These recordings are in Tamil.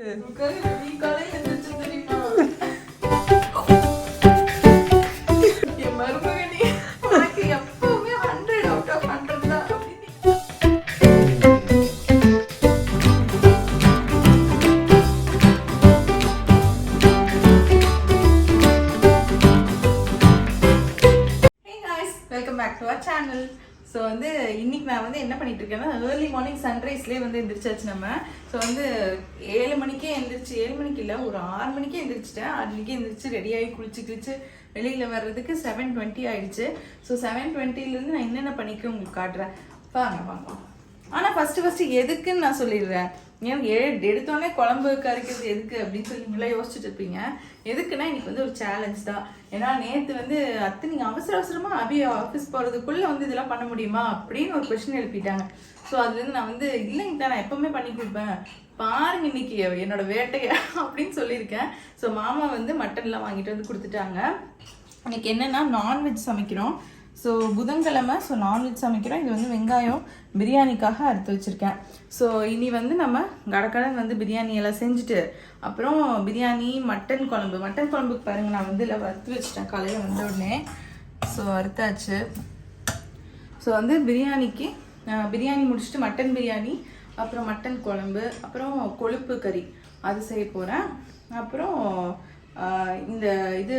Welcome back to our channel. So வந்து இன்னைக்கு நான் வந்து என்ன பண்ணிட்டு இருக்கேன்னா early morning sunriseலயே வந்து எந்திரிச்சாச்சு நம்ம. ஸோ வந்து 7 மணிக்கே எந்திரிச்சு 7 மணிக்கு இல்லை ஒரு 6 மணிக்கே எந்திரிச்சிட்டேன். 6 மணிக்கே எந்திரிச்சு ரெடியாகி குளிச்சு வெளியில் வர்றதுக்கு 7:20 ஆயிடுச்சு. ஸோ 7:20லேருந்து நான் என்னென்ன பண்ணிக்க உங்களுக்கு காட்டுறேன். வாங்க. ஆனால் ஃபஸ்ட்டு எதுக்குன்னு நான் சொல்லிடுறேன். ஏன் எடுத்தோடனே குழம்பு கறிக்கிறது எதுக்கு அப்படின்னு சொல்லி நீங்களே யோசிச்சுட்டு இருப்பீங்க. எதுக்குன்னா இன்னைக்கு வந்து ஒரு சேலஞ்ச் தான். ஏன்னா நேற்று வந்து நீங்கள் அவசரமாக ஆஃபீஸ் போகிறதுக்குள்ளே வந்து இதெல்லாம் பண்ண முடியுமா அப்படின்னு ஒரு கொஸ்டின் எழுப்பிட்டாங்க. ஸோ அதுலேருந்து நான் வந்து இல்லைங்க தான் நான் எப்போவுமே பண்ணி கொடுப்பேன் பாருங்க இன்னைக்கு என்னோட வேட்டையை அப்படின்னு சொல்லியிருக்கேன். ஸோ மாமா வந்து மட்டன்லாம் வாங்கிட்டு வந்து கொடுத்துட்டாங்க. இன்னைக்கு என்னென்னா நான்வெஜ் சமைக்கிறோம். ஸோ புதன்கிழமை ஸோ நான்வெஜ் சமைக்கிறோம். இது வந்து வெங்காயம் பிரியாணிக்காக அறுத்து வச்சுருக்கேன். ஸோ இனி வந்து நம்ம கடக்கடன் வந்து பிரியாணி எல்லாம் செஞ்சுட்டு அப்புறம் பிரியாணி மட்டன் குழம்புக்கு பாருங்கள் நான் வந்து இல்லை வறுத்து வச்சுட்டேன் காலையில் வந்த உடனே. ஸோ வறுத்தாச்சு. ஸோ வந்து பிரியாணி முடிச்சுட்டு மட்டன் பிரியாணி அப்புறம் மட்டன் குழம்பு அப்புறம் கொழுப்பு கறி அது செய்ய போகிறேன். அப்புறம் இந்த இது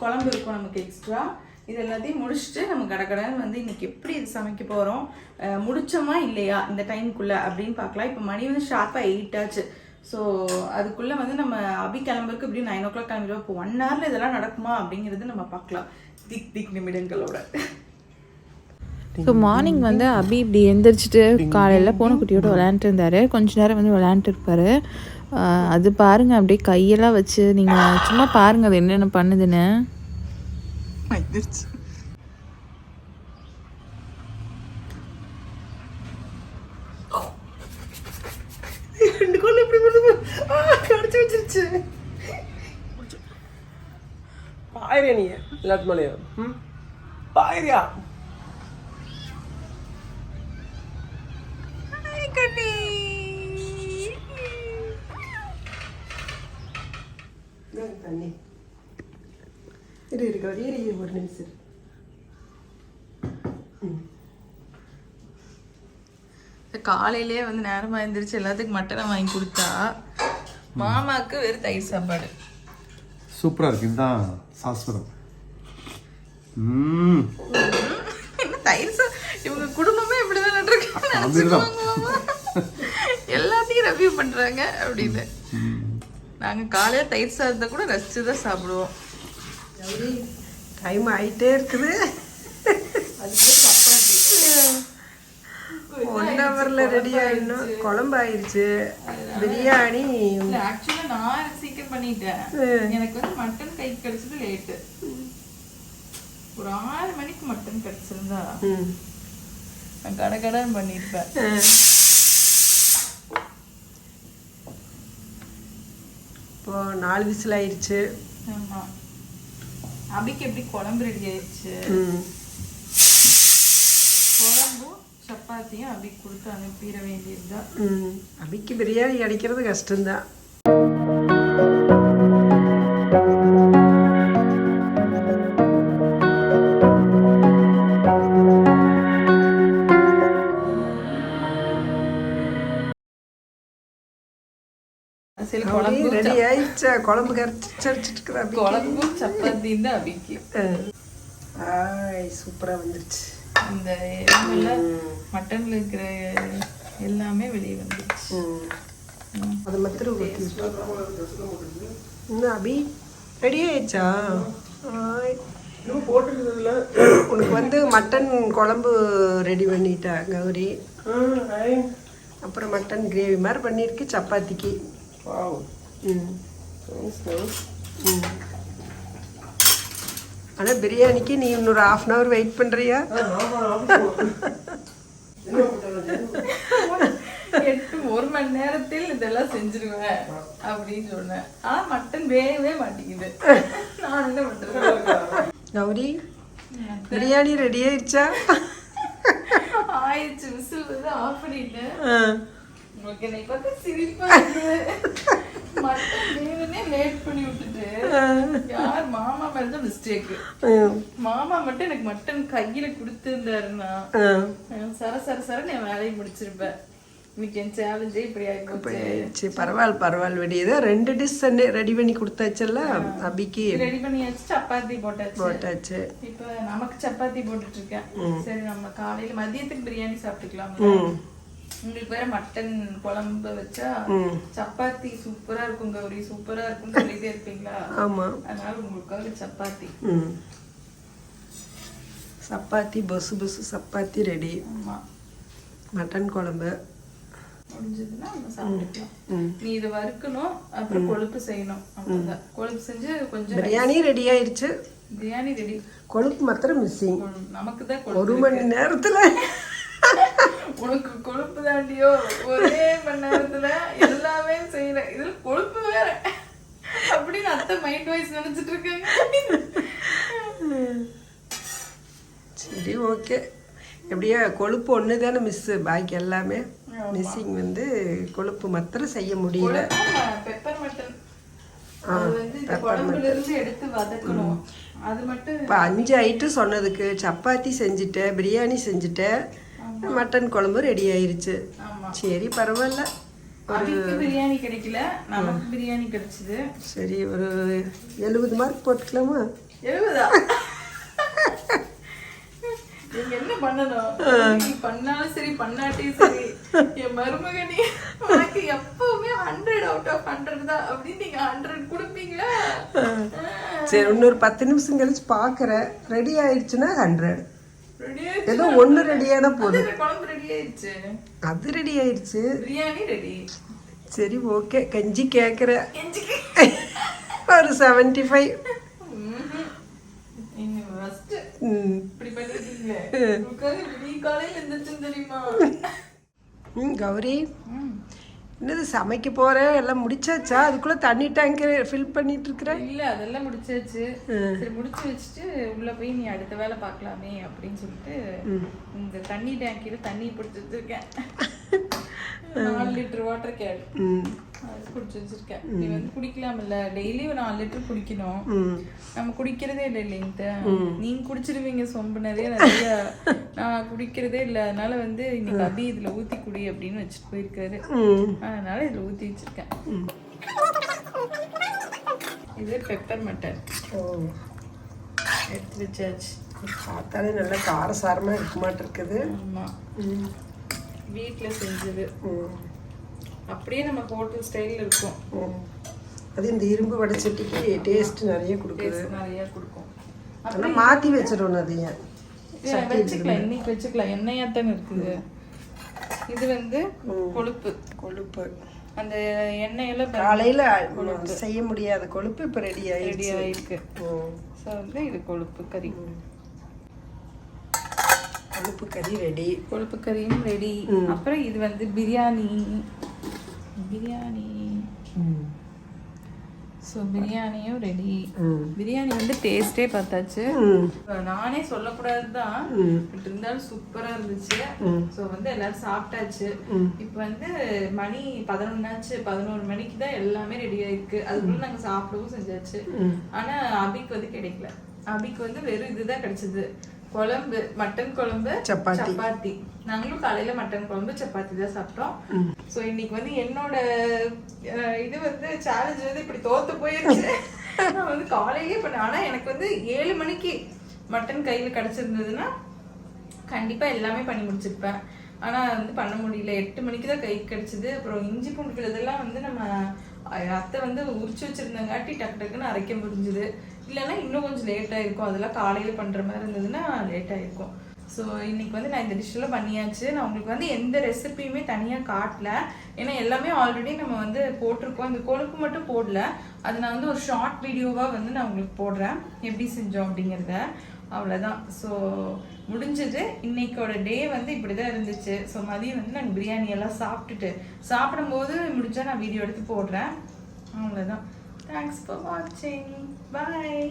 குழம்பு இருக்கும் நமக்கு எக்ஸ்ட்ரா. இது எல்லாத்தையும் முடிச்சுட்டு நம்ம கடக்கடன்னு வந்து இன்றைக்கி எப்படி இது சமைக்க போகிறோம் முடிச்சோமா இல்லையா இந்த டைமுக்குள்ளே அப்படின்னு பார்க்கலாம். இப்போ மணி வந்து ஷார்ப்பாக 8 ஆச்சு. ஸோ அதுக்குள்ளே வந்து நம்ம கிளம்புறதுக்கு இப்படி 9 o'clock கிளம்பிடுவோம். இப்போ 1 hour இதெல்லாம் நடக்குமா அப்படிங்கிறது நம்ம பார்க்கலாம் திக் நிமிடங்களோட. ஸோ மார்னிங் வந்து இப்படி எந்திரிச்சிட்டு காலையில் பூனைக்குட்டியோட விளையாண்டுட்டு இருந்தார். கொஞ்ச நேரம் வந்து விளையாண்டுட்டு இருப்பார். அது பாருங்கள் அப்படியே கையெல்லாம் வச்சு நீங்கள் சும்மா பாருங்கள் அது என்னென்ன பண்ணுதுன்னு. பாயிரியா நீ எல்லாத்து மேலேயும் பாயிரியா தண்ணி ஒரு நிமிஷம். காலையிலே வந்து நேரமாக எழுந்திரிச்சு எல்லாத்துக்கும் மட்டனை வாங்கி கொடுத்தா மாமாவுக்கு வெறும் தயிர் சாப்பாடு சூப்பராக இருக்கு. இதுதான் சாஸ்வரம். தயிர் இவங்க குடும்பமே இப்படிதான் இருக்கு. எல்லாத்தையும் ரெவ்யூ பண்றாங்க அப்படின்னு. நாங்க காலையில தயிர் சாதத்தை கூட ரசிச்சு தான் சாப்பிடுவோம். டைம் ஆகிட்டே இருக்குது. அதுக்கு சப்பாத்தி 1 hourல ரெடி ஆயிடணும். குழம்பு ஆயிடுச்சு. பிரியாணி ஆக்சுவலா நான் சீக்கிரம் பண்ணிட்டேன். எனக்கு வந்து மட்டன் கை கிடைச்சது லேட்டு. ஒரு 6 மணிக்கு மட்டன் கிடைச்சிருந்தா நான் கடகடன்னு பண்ணிருப்பேன். இப்போ 4 விசில் ஆயிடுச்சு. ஆமா அபிக்கு எப்படி குழம்பு ரெடி ஆயிடுச்சு. குழம்பும் சப்பாத்தியும் அபிக்கு கொடுத்து அனுப்பிட வேண்டியதுதான். அபிக்கு பிரியாணி கிடைக்கிறது கஷ்டம்தான். ரெடி ஆயிடுச்சா? குழம்பு கரைச்சிட்டு குழம்பும் சப்பாத்தியும் தான் அபிக்கு. சூப்பரா வந்துருச்சு. இந்த மட்டன்ல இருக்கிற எல்லாமே வெளியே வந்துருச்சு. அது மாத்திரம் அபி ரெடி ஆயிடுச்சா? உனக்கு வந்து மட்டன் குழம்பு ரெடி பண்ணிட்டா கௌரி. அப்புறம் மட்டன் கிரேவி மாதிரி பண்ணியிருக்கு சப்பாத்திக்கு. ஆனால் பிரியாணிக்கு நீ இன்னொரு 1/2 hour வெயிட் பண்ணுறியா? 1 மணி நேரத்தில் இதெல்லாம் செஞ்சிருவேன் அப்படின்னு சொன்னேன். ஆனா மட்டன் வேகவே மாட்டேங்குது. நான் என்ன பண்றேன்? கௌரி பிரியாணி ரெடி ஆயிடுச்சா? ஆயிடுச்சு. விசில் வந்து ஆஃப் பண்ணிட்டேன். உங்களுக்கு என்னை பார்த்து சிரிப்பா யார் மாமா மேலதான் மிஸ்டேக். மாமா மட்டும் எனக்கு மட்டன் கையில கொடுத்துருந்தாருன்னா சர சர சரன்னு என் வேலையை முடிச்சிருப்பேன். இன்னைக்கு என் சேலஞ்சே இப்படி ஆயிடுச்சு. பரவாயில்ல விடியதோ 2 டிஷ் ரெடி பண்ணி கொடுத்தாச்சுல்ல. அபிக்கு ரெடி பண்ணியாச்சு. சப்பாத்தி போட்டாச்சு. இப்ப நமக்கு சப்பாத்தி போட்டுட்டு இருக்கேன். சரி நம்ம காலையில மதியத்துக்கு பிரியாணி சாப்பிட்டுக்கலாம். உங்களுக்கு வேற மட்டன் குழம்பு வச்சா சப்பாத்தி சூப்பரா இருக்கும் கௌரி, சூப்பரா இருக்கும் சொல்லிட்டே இருப்பீங்களா? ஆமா, அதனால உங்களுக்காக சப்பாத்தி பொசு பொசு சப்பாத்தி ரெடி. மட்டன் குழம்பு முடிஞ்சதுன்னா நம்ம சாப்பிட்டுக்கலாம். நீ இதை வறுக்கணும், அப்புறம் கொழுப்பு செய்யணும். அவ்வளவுதான். கொழுப்பு செஞ்சு கொஞ்சம் பிரியாணி ரெடி ஆயிடுச்சு. பிரியாணி ரெடி. கொழுப்பு மாத்திரம் மிஸ்ஸிங். நமக்கு தான் 1 மணி நேரத்துல. உனக்கு கொழுப்பு தாண்டியோ, ஒரே மணி நேரத்துல எல்லாமே செய்யற. இதுல கொழுப்பு வேற அப்படின்னு அத்தை மைண்ட் வைஸ் நினைச்சிட்டு இருக்காங்க. சரி, ஓகே. எப்படியா கொழுப்பு ஒன்று தானே மிஸ்ஸு, பாக்கி எல்லாமே மிஸ்ஸிங். வந்து கொழுப்பு மாத்திரம் செய்ய முடியல. பெப்பர் மட்டன் குழம்புல இருந்து எடுத்து வதக்கணும். அது மட்டும் இப்போ 5 ஐட்டம் சொன்னதுக்கு சப்பாத்தி செஞ்சுட்டேன், பிரியாணி செஞ்சுட்டேன், மட்டன் குழம்பு ரெடி ஆயிருச்சு. சரி, பரவாயில்ல. பிரியாணி கிடைக்கல, நமக்கு பிரியாணி கிடைச்சது. சரி, ஒரு 70 மார்க் போட்டுக்கலாமா? 70? நீங்க என்ன பண்ணணும்? நீ பண்ணாலும் சரி பண்ணாட்டியும் சரி, என் மருமகனி உனக்கு எப்பவுமே 100 out of 100 தான் அப்படின்னு நீங்க 100 கொடுப்பீங்களா? சரி, இன்னொரு 10 நிமிஷம் கழிச்சு பாக்குறேன். ரெடி ஆயிடுச்சுன்னா 100. ஏதோ ஒண்ணு ரெடியான போதும். குழம்பு ரெடி ஆயிடுச்சு, அது ரெடி ஆயிடுச்சு, பிரியாணி ரெடி. சரி, ஓகே. கஞ்சி கேக்குற ஒரு 75. கௌரி, என்னது சமைக்க போறேன்? எல்லாம் முடிச்சாச்சா? அதுக்குள்ள தண்ணி டேங்க் ஃபில் பண்ணிட்டு இருக்கிற? இல்ல, அதெல்லாம் முடிச்சாச்சு. சரி, முடிச்சு வச்சுட்டு உள்ள போய் நீ அடுத்த வேலை பார்க்கலாமே அப்படின்னு சொல்லிட்டு இந்த தண்ணி டேங்க்ல தண்ணி பிடிச்சி வச்சிருக்கேன். 4 லிட்டர் வாட்டர் கேன் குடிச்சு வச்சிருக்கேன். நீ வந்து குடிக்கலாம்ல, டெய்லி ஒரு 4 லிட்டர் குடிக்கணும். நம்ம குடிக்கிறதே இல்லை இல்லைங்க. நீங்க குடிச்சிருவீங்க சொம்பு நிறைய. நான் குடிக்கிறதே இல்லை. அதனால வந்து இன்னைக்கு அபி இதுல ஊத்தி குடி அப்படின்னு வச்சுட்டு போயிருக்காரு. அதனால இதுல ஊத்தி வச்சிருக்கேன். இது பெப்பர் மட்டன் எடுத்து வச்சாச்சு. பார்த்தாலே நல்லா காரசாரமா இருக்க மாட்டிருக்குது. ஆமா, வீட்டில் செஞ்சது. அப்படியே நம்ம ஹோட்டல் ஸ்டைலில் இருக்கும். அது இந்த இரும்பு வடைச்சட்டிக்கு டேஸ்ட் நிறைய கொடுக்குது. நிறைய கொடுக்கும். அதெல்லாம் மாற்றி வச்சிடணும். அதையே வச்சுக்கலாம், இன்னைக்கு வச்சுக்கலாம். எண்ணெயாத்தானே இருக்குது. இது வந்து கொழுப்பு. அந்த எண்ணெயில காலையில் செய்ய முடியாத கொழுப்பு இப்போ ரெடி ஆயிருக்கு. ஸோ வந்து இது கொழுப்பு கறி. கொழுப்பு கறி ரெடி. கொழுப்பு கறியும் ரெடி. அப்புறம் இது வந்து பிரியாணி. ஸோ பிரியாணியும் ரெடி. பிரியாணி வந்து டேஸ்டே பார்த்தாச்சு. நானே சொல்லக்கூடாது தான், பட் இருந்தாலும் சூப்பராக இருந்துச்சு. ஸோ வந்து எல்லாரும் சாப்பிட்டாச்சு. இப்போ வந்து மணி 11 ஆச்சு. 11 மணிக்கு தான் எல்லாமே ரெடி ஆயிருக்கு. அதுக்குள்ள நாங்கள் சாப்பிடவும் செஞ்சாச்சு. ஆனால் அபிக்கு வந்து கிடைக்கல. அபிக்கு வந்து வெறும் இதுதான் கிடைச்சது, குழம்பு, மட்டன் குழம்பு, சப்பாத்தி. நாங்களும் காலையில மட்டன் குழம்பு சப்பாத்தி தான் சாப்பிட்டோம். ஸோ இன்னைக்கு வந்து என்னோட இது வந்து சேலஞ்ச் வந்து இப்படி தோத்து போயிருச்சு. நான் வந்து காலையிலேயே பண்ணேன். ஆனால் எனக்கு வந்து 7 மணிக்கு மட்டன் கையில் கிடச்சிருந்ததுன்னா கண்டிப்பாக எல்லாமே பண்ணி முடிச்சிருப்பேன். ஆனால் வந்து பண்ண முடியல. 8 மணிக்கு தான் கைக்கு கிடச்சிது. அப்புறம் இஞ்சி பூண்டு இதெல்லாம் வந்து நம்ம அத்தை வந்து உரிச்சு வச்சிருந்தங்காட்டி டக்கு டக்குன்னு அரைக்க முடிஞ்சுது. இல்லைன்னா இன்னும் கொஞ்சம் லேட் ஆயிருக்கும். அதெல்லாம் காலையில பண்ற மாதிரி இருந்ததுன்னா லேட் ஆயிருக்கும். ஸோ இன்னைக்கு வந்து நான் இந்த டிஷ்ஷெல்லாம் பண்ணியாச்சு. நான் உங்களுக்கு வந்து எந்த ரெசிபியுமே தனியாக காட்டல, ஏன்னா எல்லாமே ஆல்ரெடி நம்ம வந்து போட்டிருக்கோம். இந்த கொழுப்பு மட்டும் போடல. அது நான் வந்து ஒரு ஷார்ட் வீடியோவாக வந்து நான் உங்களுக்கு போடுறேன் எப்படி செஞ்சோம் அப்படிங்கிறத. அவ்வளோதான். ஸோ முடிஞ்சது. இன்னைக்கோட டே வந்து இப்படி தான் இருந்துச்சு. ஸோ மதியம் வந்து நாங்கள் பிரியாணி எல்லாம் சாப்பிட்டுட்டு சாப்பிடும்போது முடிஞ்சா நான் வீடியோ எடுத்து போடுறேன். அவ்வளோதான். தேங்க்ஸ் ஃபார் வாட்சிங். பாய்.